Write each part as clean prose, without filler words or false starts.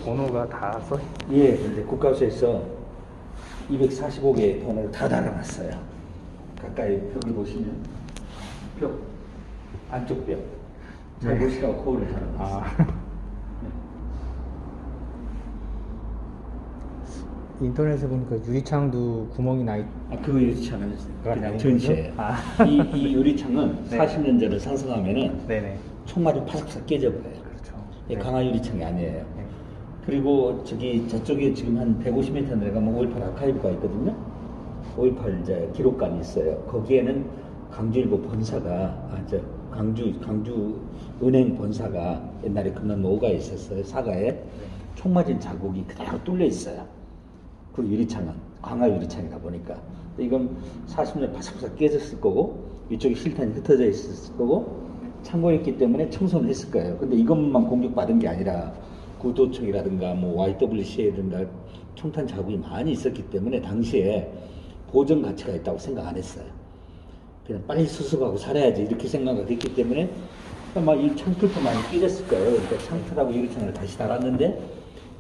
번호가 다 써? 예, 근데 국가수에서 245개의 번호를 다 달아놨어요. 가까이 벽을 보시면 벽 안쪽 벽 잘 보시라고 코드를 달아놨어요. 인터넷에 보니까 유리창도 구멍이 나 있... 그 유리창은 그냥 전시예요. 이 유리창은 네. 40년 전을 상상하면은 네네. 총 맞으면 파삭파삭 깨져버려요. 그렇죠. 네. 강화 유리창이 아니에요. 네. 그리고 저쪽에 지금 한 150m 내려가면 5.18 아카이브가 있거든요. 5.18 이제 기록관이 있어요. 거기에는 강주일보 본사가 강주 은행 본사가 옛날에 금남 노가 있었어요. 사가에 총 맞은 자국이 그대로 뚫려 있어요. 그 유리창은 강화 유리창이다 보니까 이건 40년 바삭바삭 깨졌을 거고 이쪽에 실탄이 흩어져 있었을 거고 창고였기 때문에 청소를 했을 거예요. 근데 이것만 공격받은 게 아니라 구도청이라든가 뭐 YWCA라든가 총탄 자국이 많이 있었기 때문에 당시에 보전 가치가 있다고 생각 안 했어요. 그냥 빨리 수습하고 살아야지 이렇게 생각을 했기 때문에 막 이 창틀도 많이 깨졌을 거예요. 그러니까 창틀하고 유리창을 다시 달았는데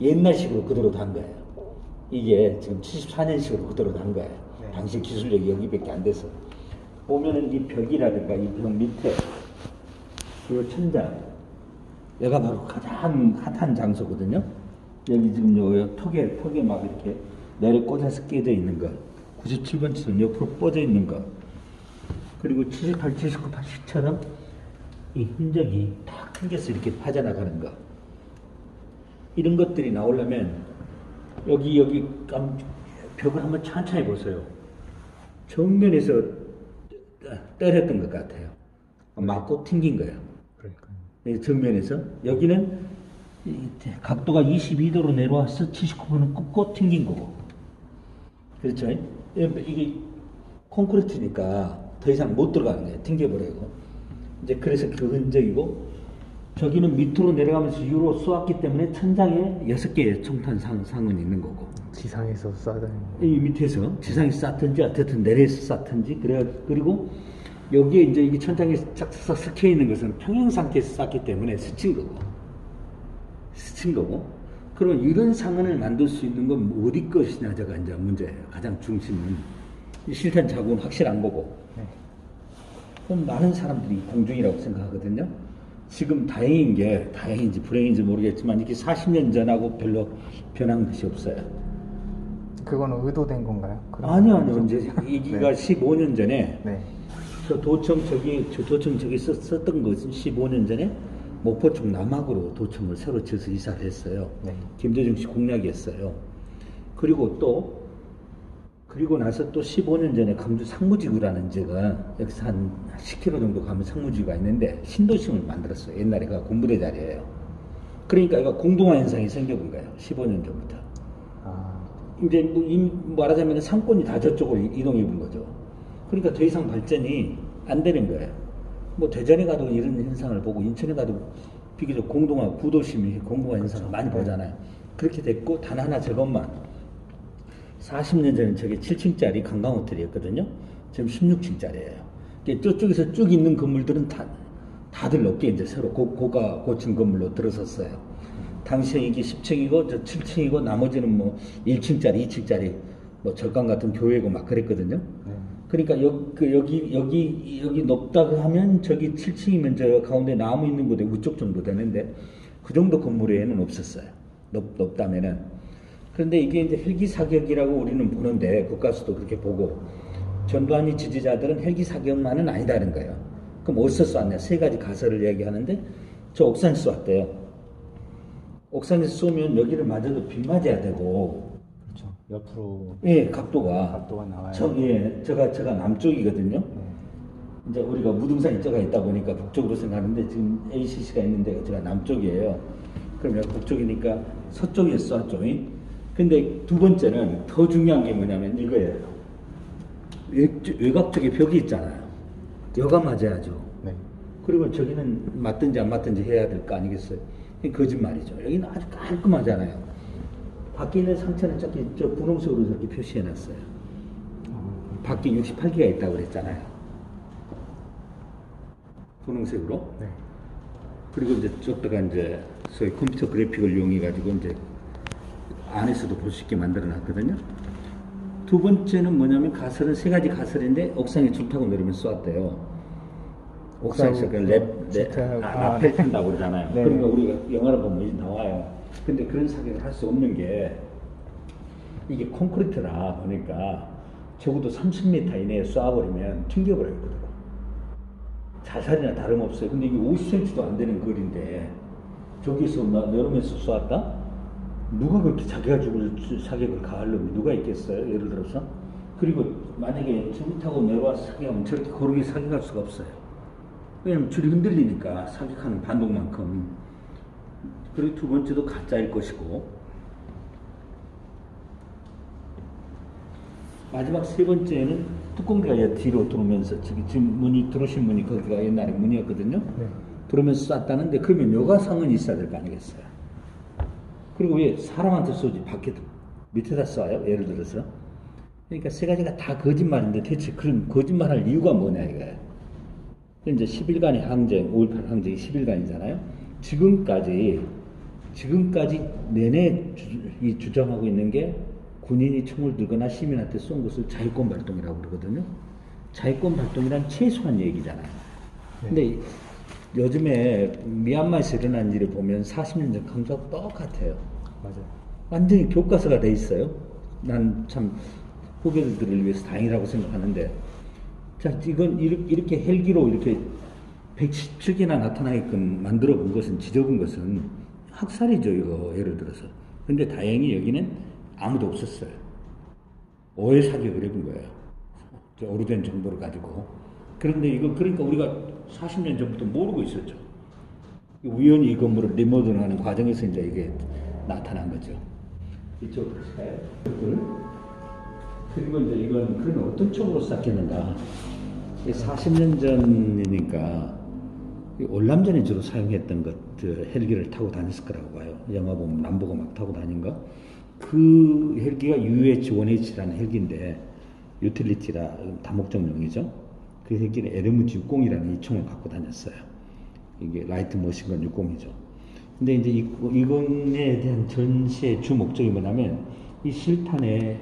옛날식으로 그대로 단 거예요. 이게 지금 74년식으로 그대로 단 거예요. 네. 당시 기술력이 여기밖에 안 돼서. 보면은 이 벽이라든가 이 벽 밑에 이 천장 여기가 바로 가장 핫한 장소거든요. 여기 지금 요 턱에 막 이렇게 내려 꽂아서 깨져 있는 거 97번처럼 옆으로 뻗어 있는 거 그리고 78, 79, 80처럼 이 흔적이 탁 튕겨서 이렇게 빠져나가는 거 이런 것들이 나오려면 여기 벽을 한번 천천히 보세요. 정면에서 때렸던 것 같아요. 맞고 튕긴 거예요. 그러니까요. 정면에서 여기는 각도가 22도로 내려와서 79도는 꺾고 튕긴 거고. 그렇죠? 이게 콘크리트니까 더 이상 못 들어가는 거예요. 튕겨버리고. 이제 그래서 그 흔적이고 저기는 밑으로 내려가면서 위로 쏘았기 때문에 천장에 6개의 총탄 상은 있는 거고. 지상에서 쏴다니는 이 밑에서 지상에서 쐈든지 어쨌든 내려서 쐈든지 그리고 여기에 이제 이게 천장에 쫙쫙 섞여 있는 것은 평행 상태에서 쐈기 때문에 스친 거고. 그러면 이런 상흔을 만들 수 있는 건 어디 것이냐가 이제 문제예요. 가장 중심은 이 실탄 자국은 확실한 거고. 네. 그럼 많은 사람들이 공중이라고 생각하거든요. 지금 다행인지 불행인지 모르겠지만 이게 40년 전하고 별로 변한 것이 없어요. 그건 의도된 건가요? 아니요. 이제 이기가 네. 15년 전에 네. 저 도청 저기 썼던 것은 15년 전에 목포 쪽 남학으로 도청을 새로 지어서 이사를 했어요. 네. 김대중 씨 공약이었어요. 그리고 나서 또 15년 전에 강주 상무지구라는 데가 여기서 한 10km 정도 가면 상무지구가 있는데 신도심을 만들었어요. 옛날에가 군부대 자리예요. 그러니까 이거 공동화 현상이 생겨본 거예요. 15년 전부터. 이제 말하자면 상권이 다 저쪽으로 이동해 본 거죠. 그러니까 더 이상 발전이 안 되는 거예요. 뭐 대전에 가도 이런 현상을 보고 인천에 가도 비교적 공동화 구도심이 공동화 현상을 많이 보잖아요. 그렇게 됐고 단 하나 저것만 40년 전에 저게 7층짜리 관광호텔이었거든요. 지금 16층짜리예요. 저쪽에서 쭉 있는 건물들은 다 다들 높게 이제 새로 고가 고층 건물로 들어섰어요. 당시에 이게 10층이고 저 7층이고 나머지는 뭐 1층짜리, 2층짜리 뭐 절간 같은 교회고 막 그랬거든요. 그러니까 여기 높다고 하면 저기 7층이면 저 가운데 나무 있는 곳에 우쪽 정도 되는데 그 정도 건물에는 없었어요. 높다면은. 그런데 이게 이제 헬기 사격이라고 우리는 보는데 국가수도 그렇게 보고 전두환이 지지자들은 헬기 사격만은 아니다는 거예요. 그럼 어디서 쏘았냐? 세 가지 가설을 이야기하는데 저 옥상에서 쏘았대요. 옥상에서 쏘면 여기를 맞아도 빗 맞아야 되고 그렇죠. 옆으로 예, 각도가 나와요. 제가 남쪽이거든요. 이제 우리가 무등산 이쪽에 있다 보니까 북쪽으로 생각하는데 지금 ACC가 있는데 제가 남쪽이에요. 그러면 북쪽이니까 서쪽에서 쐈죠. 근데 두 번째는 더 중요한 게 뭐냐면 이거예요. 외곽 쪽에 벽이 있잖아요. 여가 맞아야죠. 네. 그리고 저기는 맞든지 안 맞든지 해야 될 거 아니겠어요? 거짓말이죠. 여기는 아주 깔끔하잖아요. 밖에 있는 상처는 저기 저 분홍색으로 저렇게 표시해놨어요. 밖에 68기가 있다고 그랬잖아요. 분홍색으로. 네. 그리고 이제 저기다가 이제 소위 컴퓨터 그래픽을 이용해가지고 이제 안에서도 볼 수 있게 만들어놨거든요. 두 번째는 뭐냐면 가설은 세 가지 가설인데 옥상에 줄 타고 내리면 쏘았대요. 옥상에서 그 라펠 탄다고 그러잖아요. 네. 그러니까 우리가 영화를 보면 나와요. 근데 그런 사격을 할 수 없는 게 이게 콘크리트라 보니까 적어도 30m 이내에 쏴버리면 튕겨버리거든요. 자살이나 다름없어요. 근데 이게 50cm도 안 되는 거리인데 저기서 내려오면서 쏘았다? 누가 그렇게 자기가 죽을 사격을 가할 놈이 누가 있겠어요? 예를 들어서. 그리고 만약에 줄 타고 내려와서 사격하면 저렇게 고르게 사격할 수가 없어요. 왜냐면 줄이 흔들리니까 사격하는 반동만큼. 그리고 두 번째도 가짜일 것이고 마지막 세 번째는 뚜껑대가 뒤로 들어오면서 지금 문이 들어오신 문이 거기가 옛날에 문이었거든요. 네. 들어오면서 쐈다는데 그러면 여가상은 있어야 될 거 아니겠어요. 그리고 왜 사람한테 쏘지 밖에 밑에다 쏴요? 예를 들어서. 그러니까 세 가지가 다 거짓말인데 대체 그런 거짓말할 이유가 뭐냐 이거예요. 이제 10일간의 항쟁, 5.18 항쟁이 10일간이잖아요. 지금까지 내내 주장하고 있는 게 군인이 총을 들거나 시민한테 쏜 것을 자유권 발동이라고 그러거든요. 자유권 발동이란 최소한 얘기잖아요. 근데 요즘에 미얀마에서 일어난 일을 보면 40년 전 감사하고 똑같아요. 맞아요. 완전히 교과서가 돼 있어요. 난 참 후배들을 위해서 다행이라고 생각하는데, 자, 이건 이렇게 헬기로 이렇게 117개나 나타나게끔 만들어 본 것은, 지져본 것은 학살이죠, 이거, 예를 들어서. 근데 다행히 여기는 아무도 없었어요. 오해 사격을 해본 거예요. 오래된 정보를 가지고. 그런데 이거, 그러니까 우리가 40년 전부터 모르고 있었죠. 우연히 이 건물을 리모델링하는 과정에서 이제 이게 나타난 거죠. 이쪽으로 가요. 그리고 이제 이건 그러면 어떤 쪽으로 쐈겠는가? 40년 전이니까 월남전에 주로 사용했던 것, 헬기를 타고 다녔을 거라고 봐요. 영화 보면 남보고 막 타고 다닌 거. 그 헬기가 UH-1H라는 헬기인데, 유틸리티라 다목적용이죠. 그 헬기는 LMG-60이라는 이 총을 갖고 다녔어요. 이게 라이트 머신건 60이죠. 근데 이제 이건에 대한 전시의 주 목적이 뭐냐면, 이 실탄을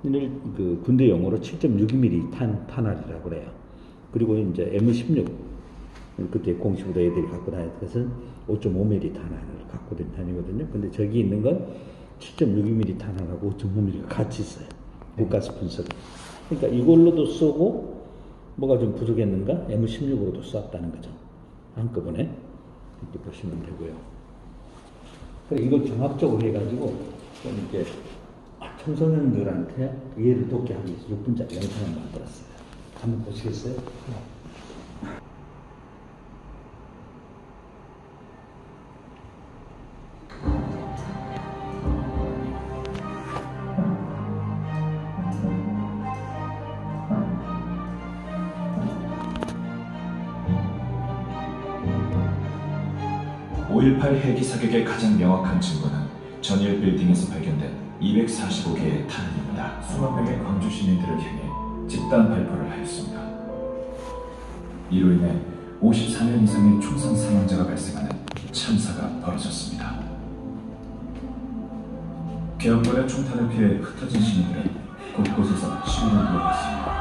그 군대 용어로 7.62mm 탄알이라고 그래요. 그리고 이제 M16, 그때 공식으로 애들이 갖고 다녔던 것은 5.5mm 탄알을 갖고 다니거든요. 근데 저기 있는 건 7.62mm 탄알하고 5.5mm가 같이 있어요. 국가수 분석. 그러니까 이걸로도 쏘고, 뭐가 좀 부족했는가? M16으로도 쏘았다는 거죠. 한꺼번에. 이렇게 보시면 되고요. 그래, 이걸 종합적으로 해가지고, 좀 이렇게 청소년들한테 이해를 돕게 하기 위해서 6분짜리 영상을 만들었어요. 한번 보시겠어요? 네. 5.18 헬기 사격의 가장 명확한 증거는 전일 빌딩에서 발견된 245개의 탄입니다. 수만 명의 광주 시민들을 향해 집단 발표를 하였습니다. 이로 인해 54명 이상의 총상 사망자가 발생하는 참사가 벌어졌습니다. 계엄군의 총탄을 피해 흩어진 시민들은 곳곳에서 시위를 이어갔습니다.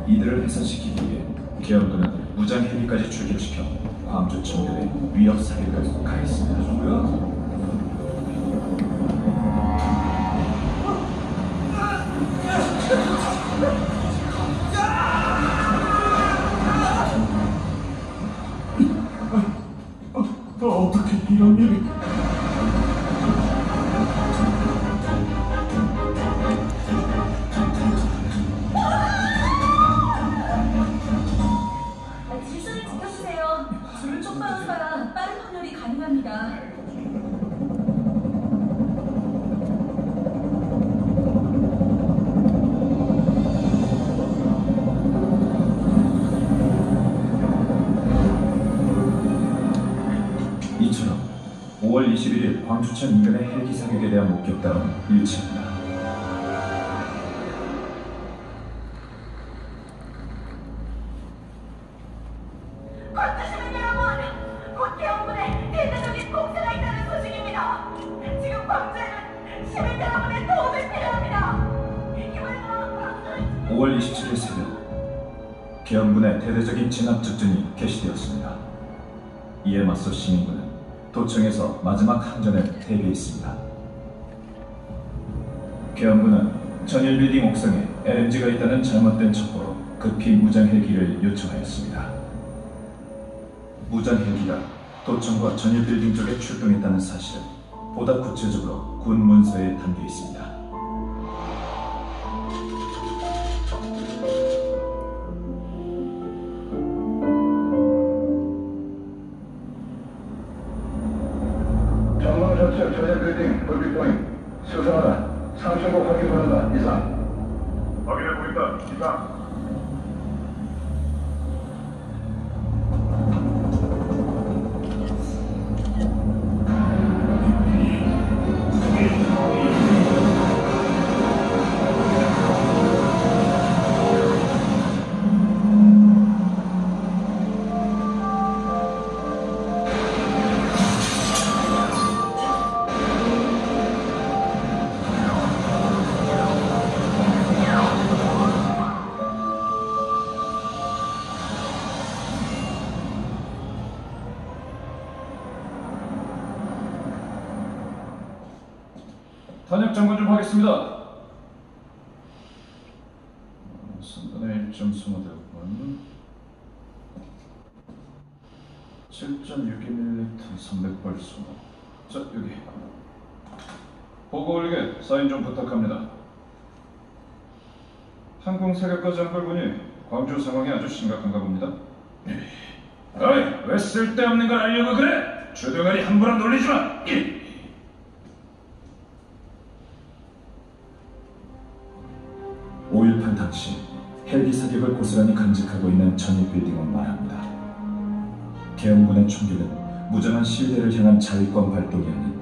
이들을 해산시키기 위해 계엄군은 무장 헬기까지 출격시켜 광주 청교에 위협 사격을 가했습니다. 어떻게 이런 일이? 질서를 지켜주세요. 줄을 똑바로 서야 빠른 헌혈이 가능합니다. 이처럼 5월 21일 광주천 인근의 헬기 사격에 대한 목격담은 일치합니다. 광주 시민 여러분, 곧 계엄군에 대대적인 공세가 있다는 소식입니다. 지금 광주에는 시민 여러분의 도움이 필요합니다. 이번에는 5월 27일 새벽 계엄군의 대대적인 진압 작전이 개시되었습니다. 이에 맞서 시민군은 도청에서 마지막 항전을 대비했습니다. 계엄군은 전일 빌딩 옥상에 LMG가 있다는 잘못된 첩보로 급히 무장 헬기를 요청하였습니다. 무장 헬기가 도청과 전일 빌딩 쪽에 출동했다는 사실은 보다 구체적으로 군 문서에 담겨 있습니다. 전방 좌측 전일 빌딩 불빛 보임 수상하다. 상층곡 확인 바란다. 이상. 확인해 보인다. 이상. 탄약 점검 좀 하겠습니다. 3분의 1점 소모되었군. 7.62mm 300발 소모. 자, 여기. 보고 올리게 사인 좀 부탁합니다. 항공 사격과 장걸 보니 광주 상황이 아주 심각한가 봅니다. 어이, 왜 쓸데없는 걸 알려고 그래? 주둥아리 함부로 놀리지 마! 5.18 당시 헬기 사격을 고스란히 간직하고 있는 전일 빌딩은 말합니다. 계엄군의 총격은 무장한 시위대를 향한 자위권 발동이 아닌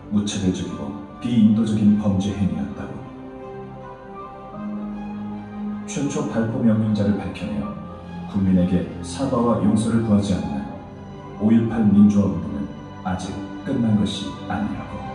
무차별적이고 비인도적인 범죄 행위였다고. 최초 발포 명령자를 밝혀내어 국민에게 사과와 용서를 구하지 않는 5.18 민주화 운동은 아직 끝난 것이 아니라고.